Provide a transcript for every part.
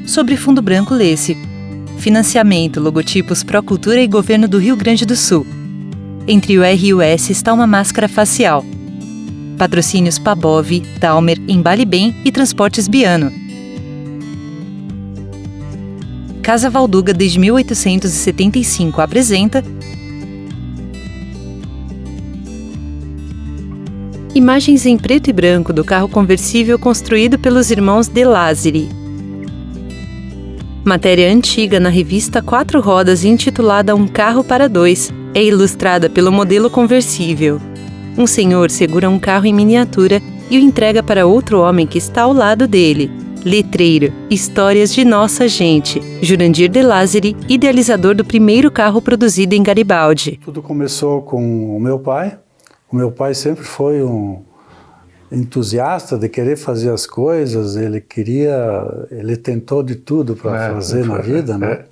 Sobre fundo branco, lê-se: financiamento, logotipos Procultura e Governo do Rio Grande do Sul. Entre o R e o S está uma máscara facial. Patrocínios Pabov, Dalmer, Embale Bem e Transportes Biano. Casa Valduga desde 1875 apresenta imagens em preto e branco do carro conversível construído pelos irmãos De Lázari. Matéria antiga na revista Quatro Rodas intitulada Um Carro para Dois, é ilustrada pelo modelo conversível. Um senhor segura um carro em miniatura e o entrega para outro homem que está ao lado dele. Letreiro: Histórias de Nossa Gente. Jurandir De Lázari, idealizador do primeiro carro produzido em Garibaldi. Tudo começou com o meu pai. O meu pai sempre foi um entusiasta de querer fazer as coisas. Ele tentou de tudo para fazer na vida, né?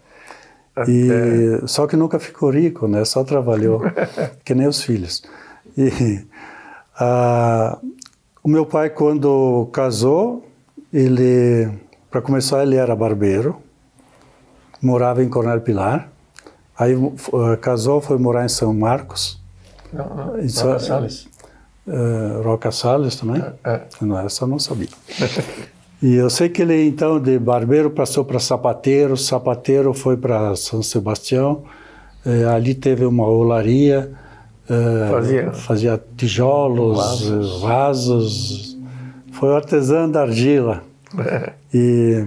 Só que nunca ficou rico, né? Só trabalhou, que nem os filhos. O meu pai, quando casou, para começar, ele era barbeiro, morava em Coronel Pilar, aí casou, foi morar em São Marcos. Roca Salles. Roca Salles também? Não, essa eu não sabia. E eu sei que ele, então, de barbeiro passou para sapateiro, sapateiro foi para São Sebastião, ali teve uma olaria, fazia tijolos, vasos, foi artesão da argila. E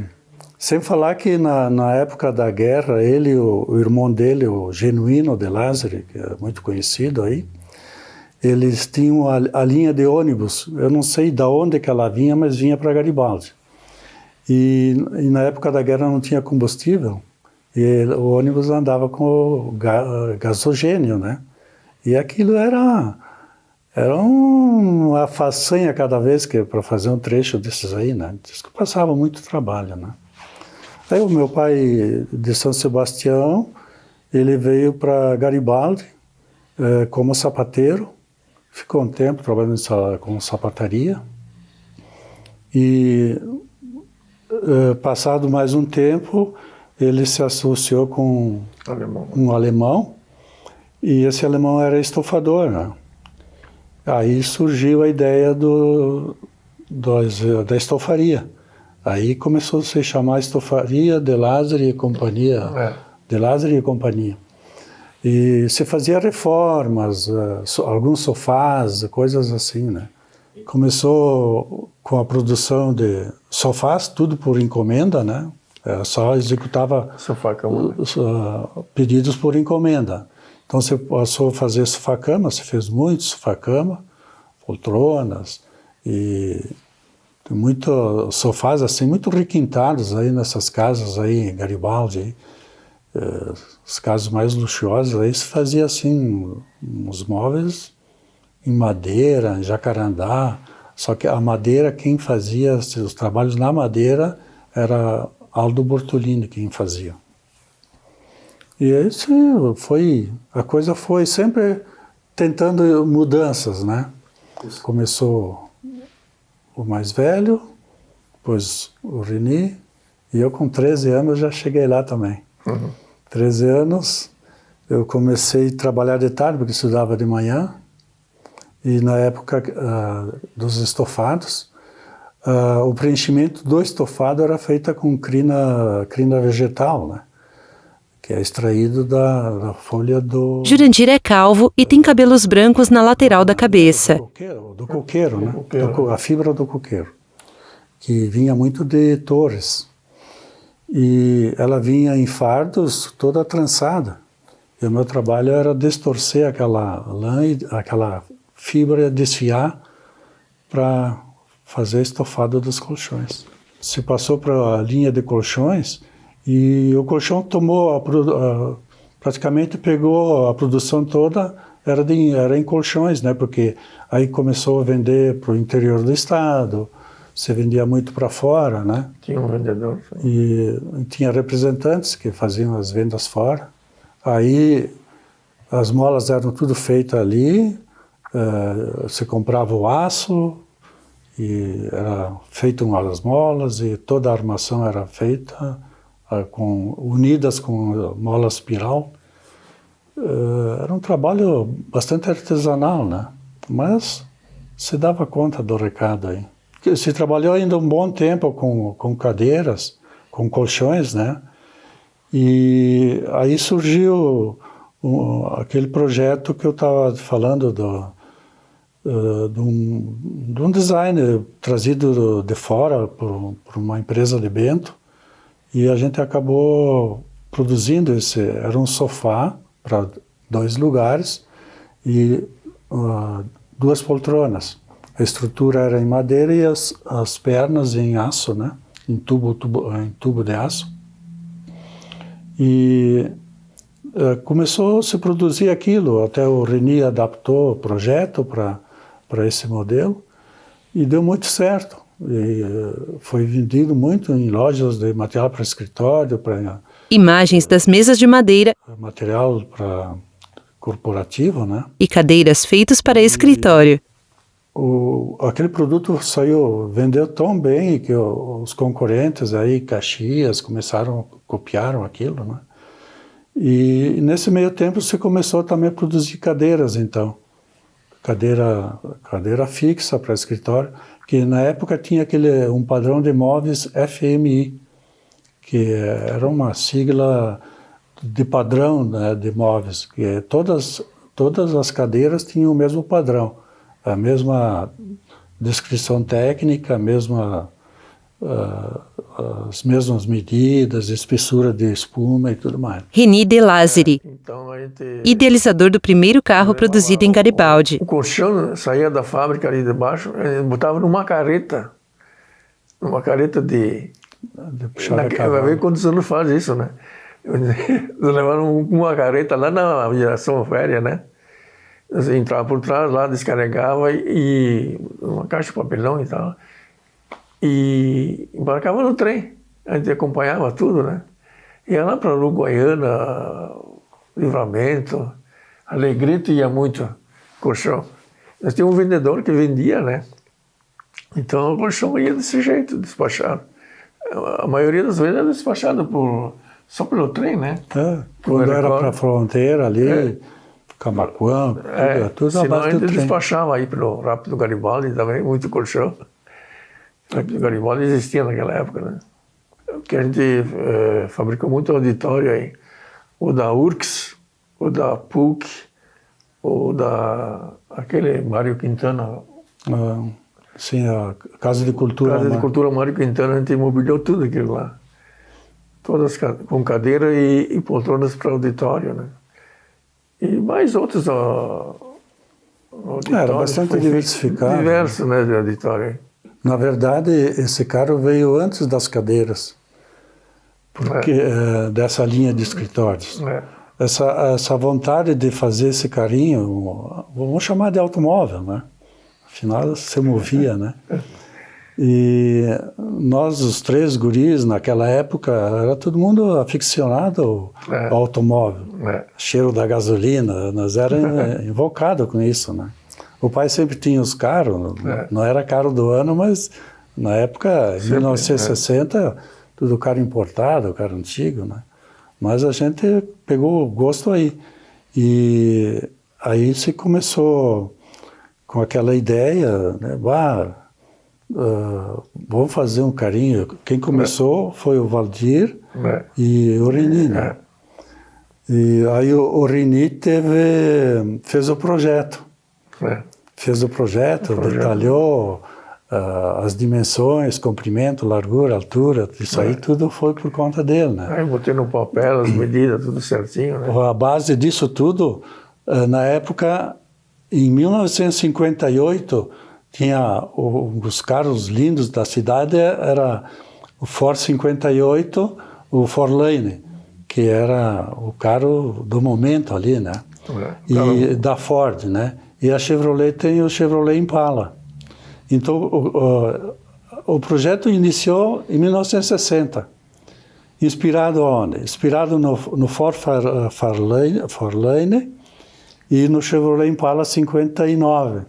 sem falar que na época da guerra, ele e o irmão dele, o Genuíno De Lázari, que é muito conhecido aí, eles tinham a linha de ônibus, eu não sei de onde que ela vinha, mas vinha para Garibaldi. E na época da guerra não tinha combustível, e o ônibus andava com gasogênio, né? E aquilo era uma façanha cada vez para fazer um trecho desses aí, né? Diz que passava muito trabalho, né? Aí o meu pai, de São Sebastião, ele veio para Garibaldi como sapateiro, ficou um tempo trabalhando com sapataria, e passado mais um tempo, ele se associou com um alemão, e esse alemão era estofador, né? Aí surgiu a ideia da estofaria. Aí começou a se chamar Estofaria De Lázari e Companhia. De Lázari e Companhia. E se fazia reformas, alguns sofás, coisas assim, né? Começou com a produção de sofás, tudo por encomenda, né? Só executava pedidos por encomenda. Então você passou a fazer sofá-cama, você fez muito sofá-cama, poltronas, e tem muitos sofás assim, muito requintados aí nessas casas aí em Garibaldi, as casas mais luxuosas, aí se fazia assim, uns móveis em madeira, em jacarandá, só que a madeira, quem fazia os trabalhos na madeira era Aldo Bortolini quem fazia. E a coisa foi sempre tentando mudanças, né? Começou o mais velho, depois o Reni, e eu com 13 anos já cheguei lá também. 13 anos, eu comecei a trabalhar de tarde, porque estudava de manhã, e na época dos estofados, o preenchimento do estofado era feito com crina vegetal, né? Que é extraído da folha do... Jurandir é calvo e tem cabelos brancos na lateral da cabeça. Do coqueiro, né? A fibra do coqueiro, que vinha muito de Torres. E ela vinha em fardos toda trançada. E o meu trabalho era distorcer aquela lã, aquela fibra, desfiar para fazer estofado dos colchões. Se passou para a linha de colchões, e o colchão tomou, praticamente pegou a produção toda, era em colchões, né? Porque aí começou a vender para o interior do estado, você vendia muito para fora, né? Tinha um vendedor. E tinha representantes que faziam as vendas fora. Aí as molas eram tudo feitas ali, você comprava o aço e era feito umas molas e toda a armação era feita unidas com mola espiral. Era um trabalho bastante artesanal, né? Mas se dava conta do recado aí. Se trabalhou ainda um bom tempo com cadeiras, com colchões, né? E aí surgiu aquele projeto que eu estava falando de um design trazido de fora por uma empresa de Bento, e a gente acabou produzindo era um sofá para 2 lugares e 2 poltronas. A estrutura era em madeira e as pernas em aço, né? Em tubo de aço. E começou a se produzir aquilo, até o Reni adaptou o projeto para esse modelo e deu muito certo. E foi vendido muito em lojas de material para escritório, para Imagens das mesas de madeira material para corporativo, né? e cadeiras feitos para escritório. Aquele produto vendeu tão bem que os concorrentes aí, Caxias, copiaram aquilo, né? E nesse meio tempo se começou também a produzir cadeiras, então. Cadeira fixa para escritório, que na época tinha um padrão de móveis FMI, que era uma sigla de padrão, né, de móveis, que todas as cadeiras tinham o mesmo padrão, a mesma descrição técnica, as mesmas medidas, espessura de espuma e tudo mais. Reni De Lázari, idealizador do primeiro carro produzido em Garibaldi. O colchão saía da fábrica ali de baixo, botava numa carreta de puxar a cavalo. Vai ver quantos anos faz isso, né? Levaram uma carreta lá na Geração Féria, né? Assim, entrava por trás lá, descarregava e uma caixa de papelão e tal. E embarcava no trem. A gente acompanhava tudo, né? Ia lá para Uruguaiana, Livramento, Alegrete ia muito colchão. Nós tínhamos um vendedor que vendia, né? Então o colchão ia desse jeito, despachado. A maioria das vezes era despachado só pelo trem, né? Quando era para a fronteira ali, Camaquã, tudo a senão base a gente do trem. despachava aí pelo Rápido Garibaldi também, muito colchão. O Rápido Garibaldi existia naquela época, né? Porque a gente fabricou muito auditório aí. O da URCS, o da PUC, o da aquele Mário Quintana. Sim, a Casa de Cultura. Casa de Cultura Mário Quintana, a gente imobiliou tudo aquilo lá. Todas com cadeira e poltronas para auditório, né? E mais outros auditórios. Era bastante diversificado. Diverso, né, de auditório. Na verdade, esse carro veio antes das cadeiras, porque dessa linha de escritórios. Essa vontade de fazer esse carrinho, vamos chamar de automóvel, né? Afinal, se movia, né? E nós, os 3 guris, naquela época, era todo mundo aficionado ao automóvel. Cheiro da gasolina, nós éramos invocados com isso, né? O pai sempre tinha os carros, não era carro do ano, mas na época, em 1960, tudo carro importado, carro antigo, né? Mas a gente pegou o gosto aí. E aí se começou com aquela ideia, né? Vamos fazer um carinho. Quem começou foi o Valdir e o Reni, né? E aí o Reni fez o projeto. Fez o projeto, detalhou as dimensões, comprimento, largura, altura, isso aí tudo foi por conta dele, né? Aí botei no papel as medidas, tudo certinho, né? A base disso tudo, na época, em 1958, tinha os carros lindos da cidade, era o Ford 58, o Forlane, que era o carro do momento ali, né? E da Ford, né? E a Chevrolet tem o Chevrolet Impala. Então, o projeto iniciou em 1960. Inspirado onde? Inspirado no Ford Fairlane e no Chevrolet Impala 59.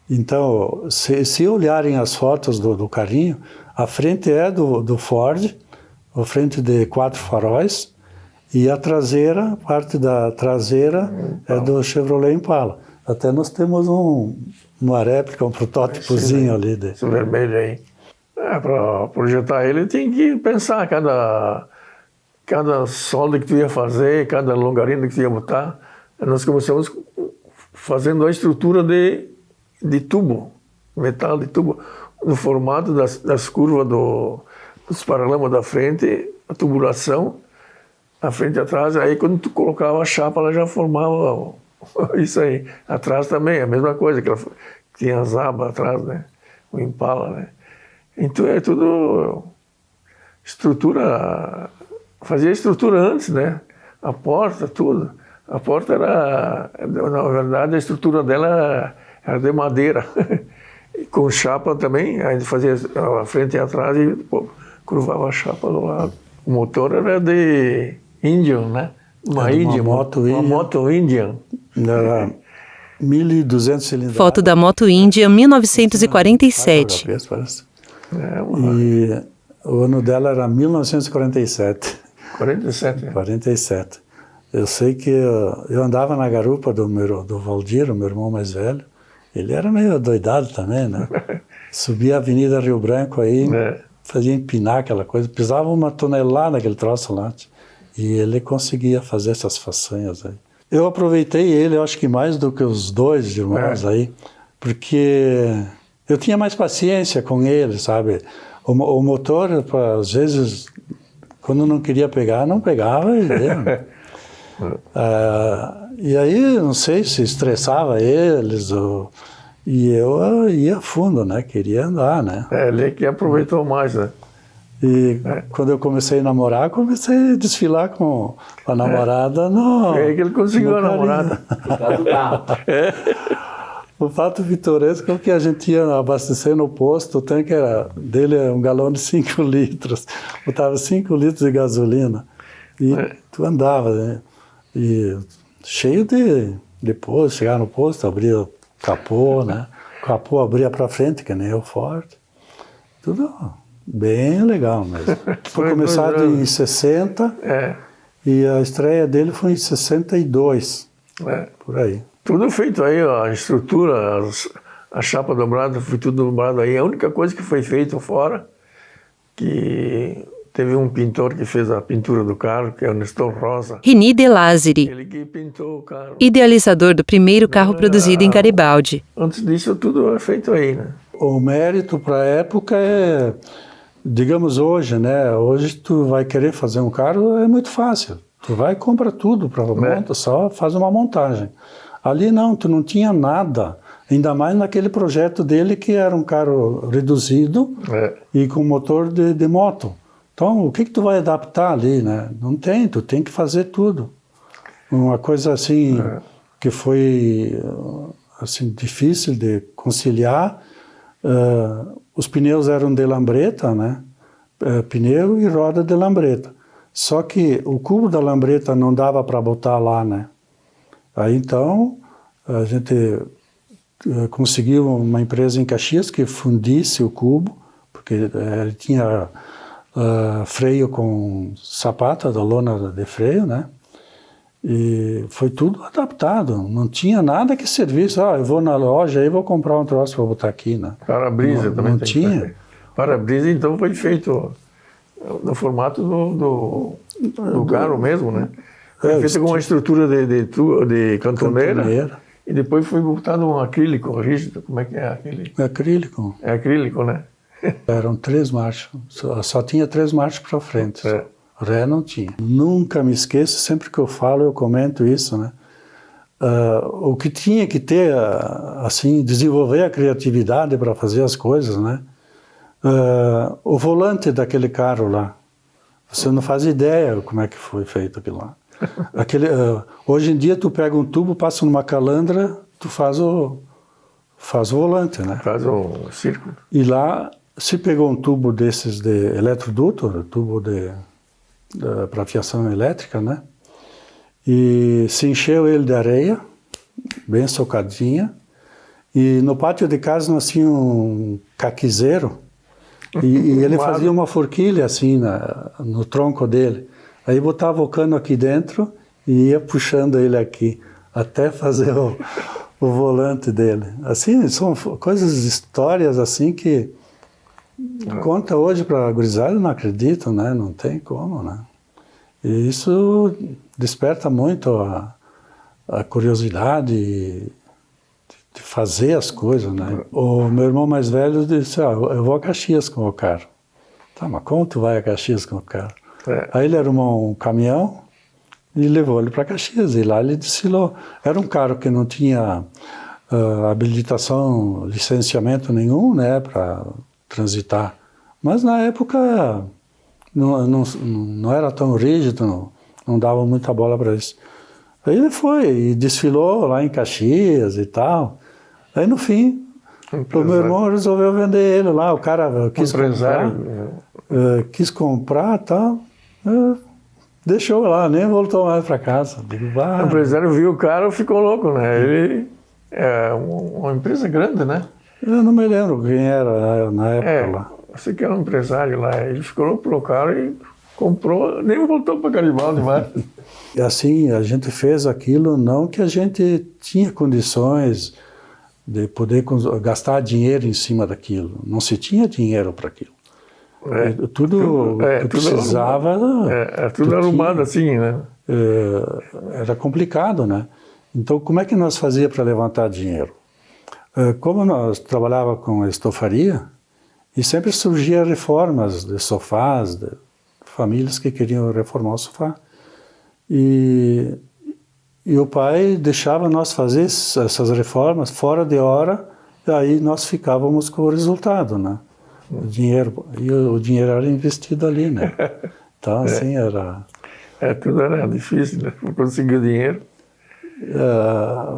Então, se olharem as fotos do carrinho, a frente é do Ford, a frente de 4 faróis, e a traseira, parte da traseira é do Chevrolet Impala. Até nós temos uma réplica, um protótipozinho ali. Esse vermelho aí. Para projetar ele, tem que pensar cada solda que tu ia fazer, cada longarina que tu ia botar. Nós começamos fazendo a estrutura de tubo, metal de tubo, no formato das curvas dos paralamas da frente, a tubulação, a frente e atrás. Aí quando tu colocava a chapa, ela já formava isso aí. Atrás também, a mesma coisa, que ela tinha as abas atrás, né? O Impala, né? Então é tudo estrutura, fazia estrutura antes, né? A porta, tudo. A porta era, na verdade, a estrutura dela era de madeira. Com chapa também, a gente fazia a frente e atrás e curvava a chapa do lado. O motor era de Indian, né? Uma moto Indian. Era 1.200 cilindradas. Foto da moto Indian 1947. E o ano dela era 1947. 47. Eu sei que eu andava na garupa do Valdir, o meu irmão mais velho. Ele era meio doidado também, né? Subia a Avenida Rio Branco aí, fazia empinar aquela coisa. Pisava 1 tonelada naquele troço lá. E ele conseguia fazer essas façanhas aí. Eu aproveitei ele, eu acho que mais do que os 2 irmãos aí, porque eu tinha mais paciência com ele, sabe? O motor, às vezes, quando não queria pegar, não pegava e deu. E aí, não sei se estressava eles, e eu ia a fundo, né? Queria andar, né? Ele que aproveitou mais, né? E quando eu comecei a namorar, comecei a desfilar com a namorada no... É que ele conseguiu a namorada. O fato vitoresco é que a gente ia abastecer no posto, o tanque dele era um galão de 5 litros. Botava 5 litros de gasolina. E tu andava, né? E cheio depois, chegar no posto, abria o capô, né? O capô abria para frente, que nem o Ford. Tudo bem legal mesmo. Foi começado em 60 e a estreia dele foi em 62, por aí. Tudo feito aí, a estrutura, a chapa dobrada, foi tudo dobrado aí. A única coisa que foi feito fora, que teve um pintor que fez a pintura do carro, que é o Nestor Rosa. René de Lázari, Ele que pintou o carro. Idealizador do primeiro carro produzido em Garibaldi. Antes disso, tudo é feito aí, né? O mérito para a época é, digamos hoje, né? Hoje tu vai querer fazer um carro, é muito fácil. Tu vai e compra tudo para monta, só faz uma montagem. Ali não, tu não tinha nada. Ainda mais naquele projeto dele que era um carro reduzido e com motor de moto. Então, o que tu vai adaptar ali, né? Não tem, tu tem que fazer tudo. Uma coisa assim que foi assim difícil de conciliar. Os pneus eram de lambreta, né? Pneu e roda de lambreta. Só que o cubo da lambreta não dava para botar lá, né? Aí então a gente conseguiu uma empresa em Caxias que fundisse o cubo, porque ele tinha freio com sapata da lona de freio, né? E foi tudo adaptado, não tinha nada que servisse. Eu vou na loja e vou comprar um troço para botar aqui, né? Para-brisa também não tinha. Para-brisa então foi feito no formato do carro mesmo, né? Foi feito com uma estrutura de cantoneira e depois foi botado um acrílico rígido. Como é que é aquele? Acrílico. É acrílico, né? Eram 3 marchas, só tinha 3 marchas para frente. Ré não tinha. Nunca me esqueço, sempre que eu falo, eu comento isso, né? O que tinha que ter, assim, desenvolver a criatividade para fazer as coisas, né? O volante daquele carro lá, você não faz ideia como é que foi feito aquilo lá. Hoje em dia tu pega um tubo, passa numa calandra, tu faz o volante, né? Faz o círculo. E lá se pegou um tubo desses de eletroduto, tubo para fiação elétrica, né? E se encheu ele de areia, bem socadinha, E no pátio de casa nós tínhamos um caquizeiro e ele fazia uma forquilha assim no tronco dele. Aí botava o cano aqui dentro e ia puxando ele aqui até fazer o volante dele. Assim, são coisas, histórias assim que conta hoje para a gurizada, não acredito, né? Não tem como, né? E isso desperta muito a curiosidade de fazer as coisas, né? O meu irmão mais velho disse, eu vou a Caxias com o carro. Tá, mas como tu vai a Caxias com o carro? Aí ele arrumou um caminhão e levou ele para Caxias, e lá ele desfilou. Era um carro que não tinha habilitação, licenciamento nenhum, né, para transitar. Mas na época não era tão rígido, não dava muita bola para isso. Aí ele foi e desfilou lá em Caxias e tal. Aí no fim, o meu irmão resolveu vender ele lá. O cara quis comprar e tal. Deixou lá, nem voltou mais para casa. O empresário viu o cara, ficou louco, né? Ele é uma empresa grande, né? Eu não me lembro quem era na época lá. Eu sei que era um empresário lá. Ele ficou louco pelo cara e comprou, nem voltou para Garibaldi mais. E assim, a gente fez aquilo, não que a gente tinha condições de poder gastar dinheiro em cima daquilo. Não se tinha dinheiro para aquilo. Tudo precisava... tudo arrumado assim, né? Era complicado, né? Então, como é que nós fazíamos para levantar dinheiro? Como nós trabalhávamos com estofaria, e sempre surgiam reformas de sofás, de famílias que queriam reformar o sofá. E o pai deixava nós fazer essas reformas fora de hora, e aí nós ficávamos com o resultado, né? O dinheiro era investido ali, né? Então, assim, era... tudo era difícil, né? Para conseguir o dinheiro.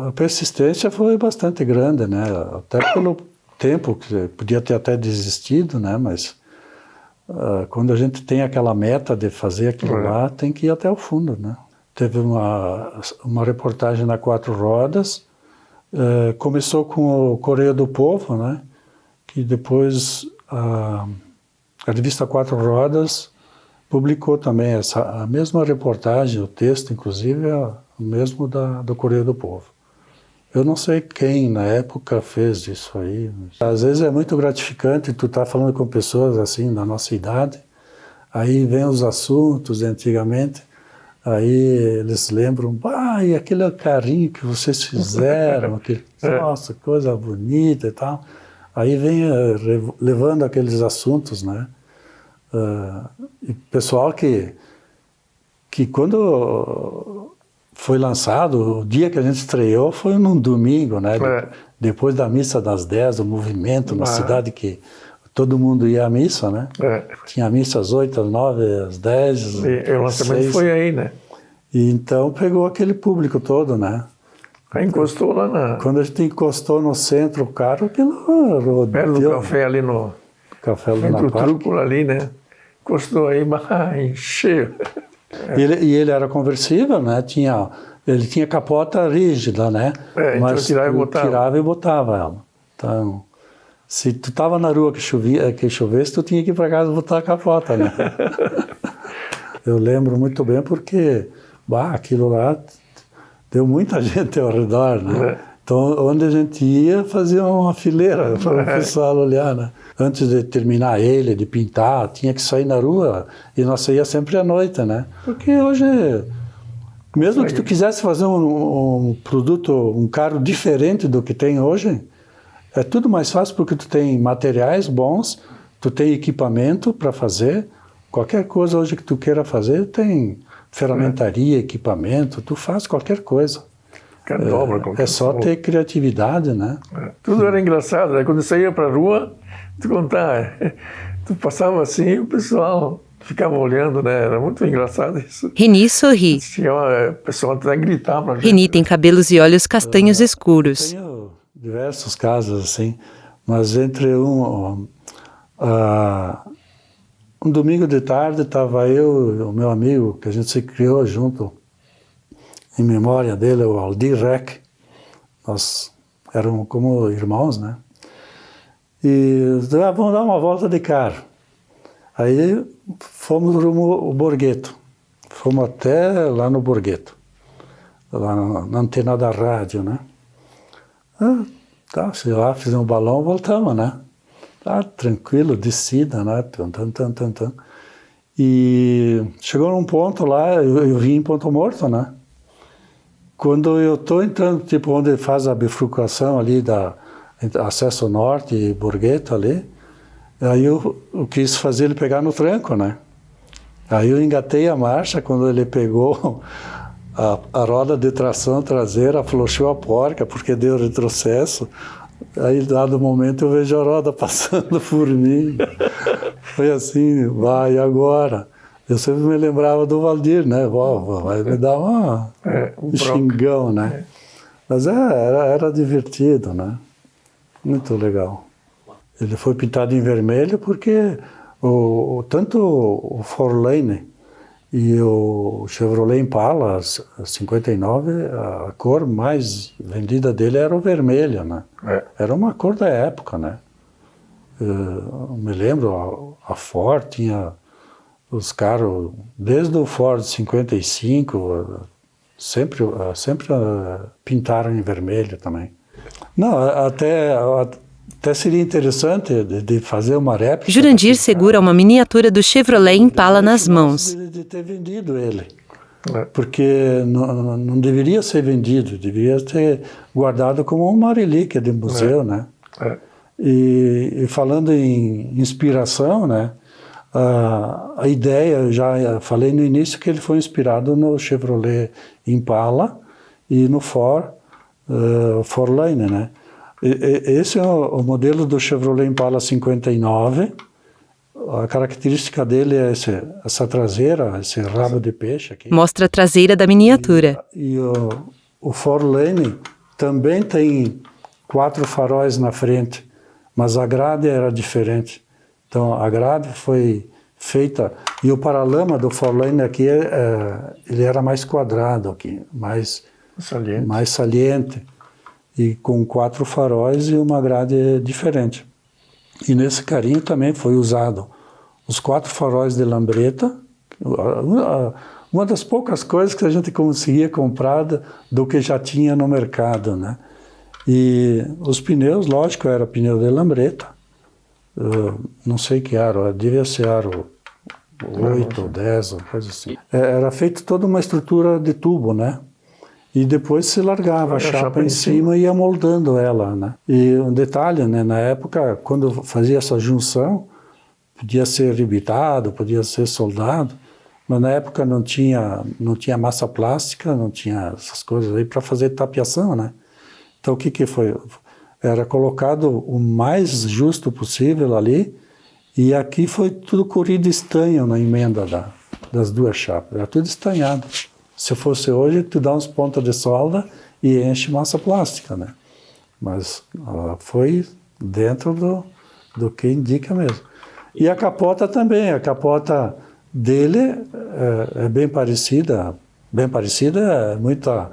A persistência foi bastante grande, né? Até pelo tempo, que podia ter até desistido, né? Mas quando a gente tem aquela meta de fazer aquilo lá, tem que ir até o fundo, né? Teve uma reportagem na Quatro Rodas, começou com o Correio do Povo, né? Que depois a revista Quatro Rodas publicou também a mesma reportagem, o texto, inclusive, é o mesmo do Correio do Povo. Eu não sei quem na época fez isso aí. Às vezes é muito gratificante tu estar falando com pessoas assim, da nossa idade, aí vem os assuntos de antigamente, aí eles lembram, e aquele carrinho que vocês fizeram, nossa, coisa bonita e tal. Aí vem levando aqueles assuntos, né? E pessoal que quando foi lançado, o dia que a gente estreou foi num domingo, né? Depois da missa das 10, o movimento na cidade que todo mundo ia à missa, né? Tinha missa às 8, às 9, às 10, e o lançamento foi aí, né? E então pegou aquele público todo, né? Aí encostou lá na... Quando a gente encostou no centro o carro, aquilo rodou. Perto do café ali no... Café ali na Trúculo ali, né? Encostou aí, encheu. E ele era conversível, né? Ele tinha capota rígida, né? Mas então tirava e botava ela. Então, se tu estava na rua que chovesse, tu tinha que ir para casa botar a capota, né? Eu lembro muito bem porque, aquilo lá deu muita gente ao redor, né? Então, onde a gente ia, fazia uma fileira para o pessoal olhar, né? Antes de terminar de pintar, tinha que sair na rua, e nós saía sempre à noite, né? Porque hoje, mesmo que tu quisesse fazer um produto, um carro diferente do que tem hoje, é tudo mais fácil porque tu tem materiais bons, tu tem equipamento para fazer, qualquer coisa hoje que tu queira fazer, tem ferramentaria, equipamento, tu faz qualquer coisa. É só ter criatividade, né? Tudo era engraçado, né? Quando você ia para a rua, tu passava assim, o pessoal ficava olhando, né? Era muito engraçado isso. Reni sorri. O pessoal até gritava pra gente. Reni tem cabelos e olhos castanhos escuros. Tenho diversos casos assim, mas entre um domingo de tarde estava eu e o meu amigo, que a gente se criou junto, em memória dele, o Aldir Rec. Nós eram como irmãos, né? E vamos dar uma volta de carro. Aí fomos rumo ao Borghetto. Fomos até lá no Borghetto, lá na antena da rádio, né? Tá, sei lá, fizemos um balão, voltamos, né? Tá, tranquilo, descida, né? E chegou num ponto lá, eu vim em Ponto Morto, né? Quando eu tô entrando, tipo, onde faz a bifurcação ali da acesso norte e Borghetto ali, aí eu quis fazer ele pegar no tranco, né? Aí eu engatei a marcha, quando ele pegou a roda de tração traseira, afrouxou a porca, porque deu retrocesso. Aí, dado momento, eu vejo a roda passando por mim. Foi assim, vai agora. Eu sempre me lembrava do Valdir, né? Vai me dar um xingão, né? Mas era divertido, né? Muito legal. Ele foi pintado em vermelho porque tanto o Forlane e o Chevrolet Impala 59, a cor mais vendida dele era o vermelho, né? Era uma cor da época, né? Eu me lembro, a Ford tinha os carros, desde o Ford 55, sempre pintaram em vermelho também. Não, até seria interessante de fazer uma réplica. Jurandir segura uma miniatura do Chevrolet Impala nas mãos. De ter vendido ele, porque não deveria ser vendido, deveria ser guardado como uma relíquia de museu, né? E falando em inspiração, né? A ideia, eu já falei no início que ele foi inspirado no Chevrolet Impala e no Forlane, né? Esse é o modelo do Chevrolet Impala 59. A característica dele é essa traseira, esse rabo de peixe aqui. Mostra a traseira da miniatura. E o Forlane também tem 4 faróis na frente, mas a grade era diferente. Então a grade foi feita, e o paralama do Forlane aqui, ele era mais quadrado aqui, mais saliente. E com 4 faróis e uma grade diferente. E nesse carinho também foi usado os 4 faróis de lambreta, uma das poucas coisas que a gente conseguia comprar do que já tinha no mercado, né? E os pneus, lógico, era pneu de lambreta, não sei que aro, devia ser aro 8 ou 10, uma coisa assim. Era feita toda uma estrutura de tubo, né? E depois se largava a chapa em cima e ia moldando ela, né? E um detalhe, né? Na época, quando fazia essa junção, podia ser rebitado, podia ser soldado, mas na época não tinha massa plástica, não tinha essas coisas aí para fazer tapiação, né? Então o que foi? Era colocado o mais justo possível ali, e aqui foi tudo corrido estanho na emenda das 2 chapas, era tudo estanhado. Se fosse hoje, tu dá uns pontos de solda e enche massa plástica, né? Mas foi dentro do que indica mesmo. E a capota também, a capota dele é bem parecida, é muita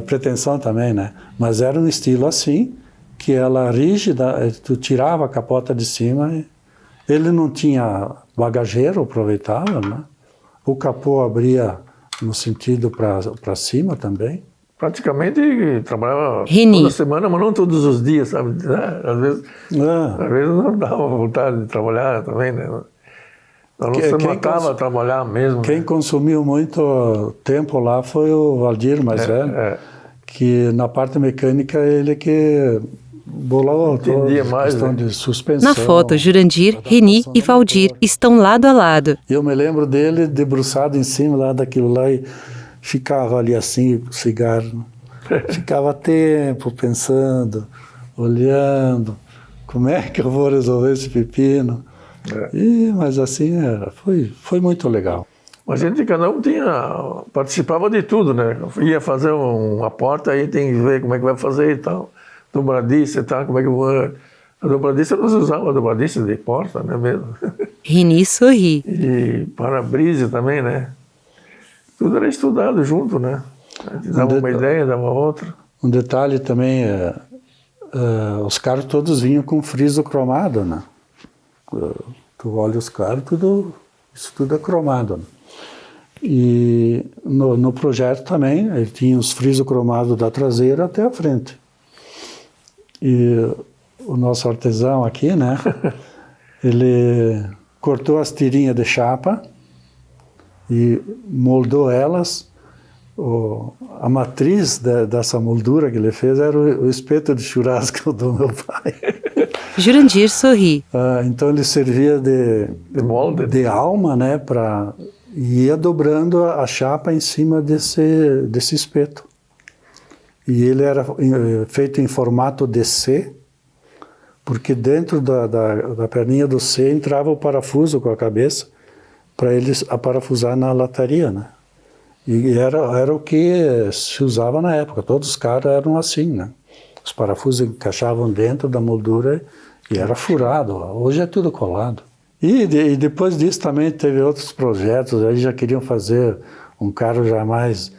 pretensão também, né? Mas era um estilo assim, que ela rígida, tu tirava a capota de cima, ele não tinha bagageiro aproveitável, né? O capô abria no sentido para cima também. Praticamente trabalhava toda semana, mas não todos os dias, sabe? Às vezes não dava vontade de trabalhar também, né? Não se matava a trabalhar mesmo. Quem consumiu muito tempo lá foi o Valdir, mais velho, que na parte mecânica ele que bolou toda a questão de suspensão. Na foto, Jurandir, Reni e Valdir estão lado a lado. Eu me lembro dele debruçado em cima lá daquilo lá e ficava ali assim, com o cigarro. Ficava tempo pensando, olhando, como é que eu vou resolver esse pepino? Mas assim, foi muito legal. A gente, cada um participava de tudo, né? Ia fazer uma porta, aí tem que ver como é que vai fazer e tal. Dobradiça e tal, como é que vai... A dobradiça, nós usávamos a dobradiça de porta, né mesmo? Reni sorri. E para-brisa também, né? Tudo era estudado junto, né? A gente dava uma ideia, dava outra. Um detalhe também, os carros todos vinham com friso cromado, né? Tu olha os carros, isso tudo é cromado, né? E no projeto também, ele tinha os frisos cromados da traseira até a frente. E o nosso artesão aqui, né? Ele cortou as tirinhas de chapa e moldou elas. A matriz dessa moldura que ele fez era o espeto de churrasco do meu pai. Jurandir sorri. Então ele servia de molde, de alma, né? E ia dobrando a chapa em cima desse espeto. E ele era feito em formato de C, porque dentro da perninha do C entrava o parafuso com a cabeça para eles aparafusar na lataria, né? E era o que se usava na época, todos os carros eram assim, né? Os parafusos encaixavam dentro da moldura e era furado, hoje é tudo colado. E depois disso também teve outros projetos, aí já queriam fazer um carro já mais...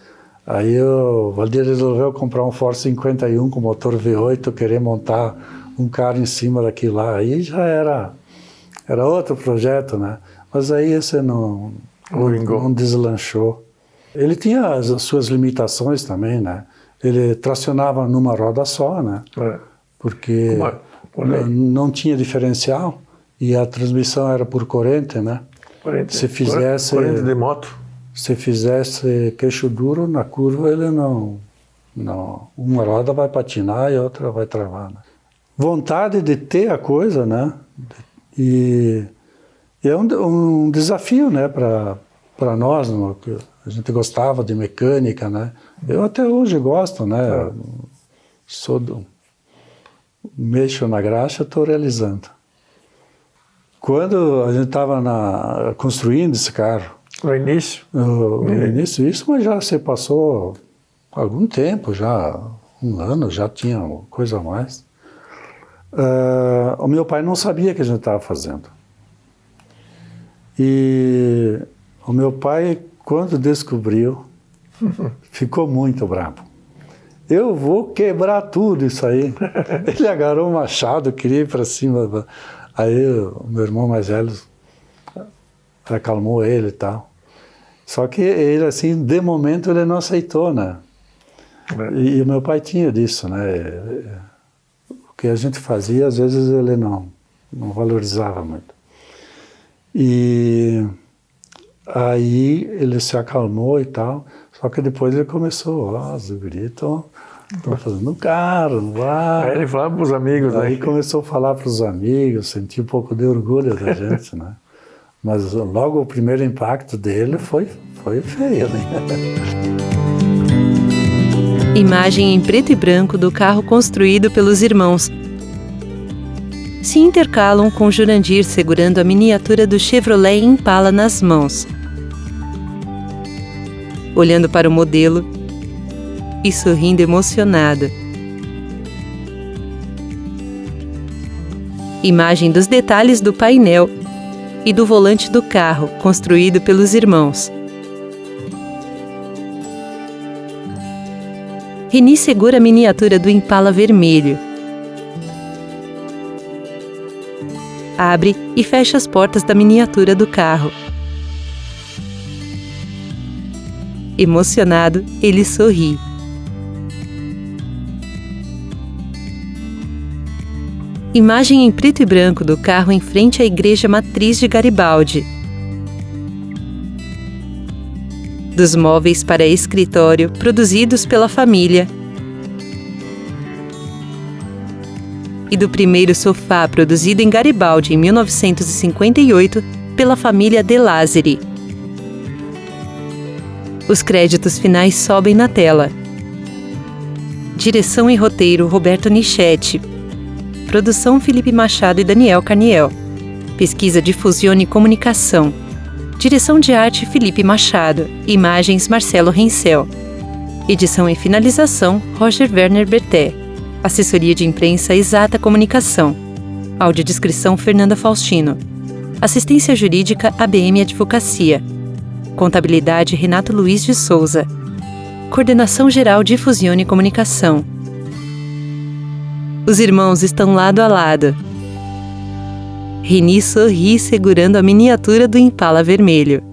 Aí o Valdir resolveu comprar um Ford 51 com motor V8, querer montar um carro em cima daquilo lá, aí já era outro projeto, né? Mas aí esse não deslanchou. Ele tinha as suas limitações também, né? Ele tracionava numa roda só, né? Porque não tinha diferencial e a transmissão era por corrente, né? Corrente de moto. Se fizesse queixo duro na curva, ele não... Uma roda vai patinar e a outra vai travar, né? Vontade de ter a coisa, né? E é um desafio, né? Para nós, a gente gostava de mecânica, né? Eu até hoje gosto, né? Mexo na graxa, estou realizando. Quando a gente estava construindo esse carro, no início? No início, isso, mas já se passou algum tempo, já 1 ano, já tinha coisa a mais. O meu pai não sabia o que a gente estava fazendo. E o meu pai, quando descobriu, ficou muito bravo. Eu vou quebrar tudo isso aí. Ele agarrou um machado, queria ir para cima. Aí o meu irmão mais velho acalmou ele e tal. Só que ele, assim, de momento, ele não aceitou, né? E o meu pai tinha disso, né? O que a gente fazia, às vezes, ele não valorizava muito. E aí ele se acalmou e tal, só que depois ele começou, os guris estão fazendo um carro, não vai. Aí ele falava para os amigos, aí né? começou a falar para os amigos, sentia um pouco de orgulho da gente, né? Mas logo o primeiro impacto dele foi feio, né? Imagem em preto e branco do carro construído pelos irmãos. Se intercalam com Jurandir segurando a miniatura do Chevrolet Impala nas mãos, olhando para o modelo e sorrindo emocionado. Imagem dos detalhes do painel e do volante do carro, construído pelos irmãos. Reni segura a miniatura do Impala vermelho. Abre e fecha as portas da miniatura do carro. Emocionado, ele sorri. Imagem em preto e branco do carro em frente à Igreja Matriz de Garibaldi. Dos móveis para escritório produzidos pela família. E do primeiro sofá produzido em Garibaldi em 1958 pela família De Lázari. Os créditos finais sobem na tela. Direção e roteiro Roberto Nichetti. Produção Felipe Machado e Daniel Carniel. Pesquisa de Fusione Comunicação. Direção de arte Felipe Machado. Imagens Marcelo Rencel. Edição e finalização Roger Werner Berté. Assessoria de imprensa Exata Comunicação. Audiodescrição Fernanda Faustino. Assistência jurídica ABM Advocacia. Contabilidade Renato Luiz de Souza. Coordenação geral de Fusione Comunicação. Os irmãos estão lado a lado. Reni sorri segurando a miniatura do Impala vermelho.